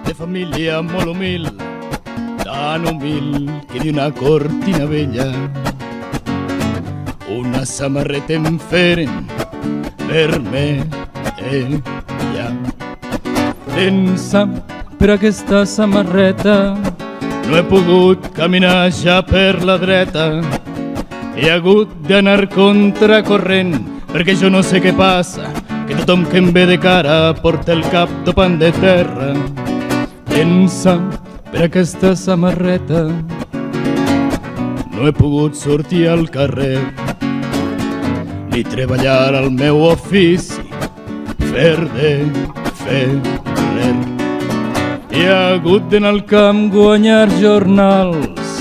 de família molt humil, tan humil que ni una cortina vella. Una samarreta em feren vermella. Pensant per aquesta samarreta no he pogut caminar ja per la dreta. He hagut d'anar contracorrent perquè jo no sé què passa, que tothom que em ve de cara porta el cap topant de terra. Pensant per aquesta samarreta no he pogut sortir al carrer ni treballar al meu ofici, fer de ferrer. He hagut d'anar al camp guanyar jornals,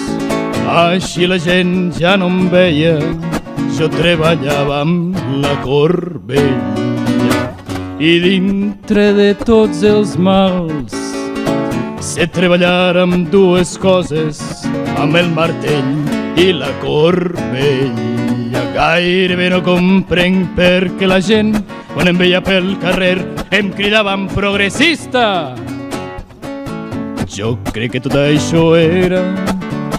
així la gent ja no em veia. Jo treballava amb la corbella i dintre de tots els mals sé treballar amb dues coses, amb el martell i la corbella. Gairebé no comprenc perquè la gent, quan em veia pel carrer, em cridaven progressista. Jo crec que tot això era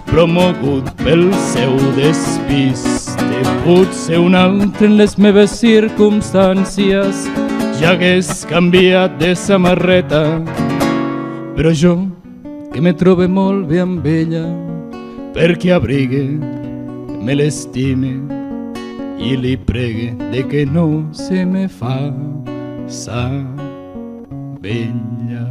promogut pel seu despiste. Potser un altre en les meves circumstàncies ja hagués canviat de samarreta, però jo, que me trobe molt bé amb ella, perquè abrigue, me l'estime i li pregue de que no se me fa sa vella.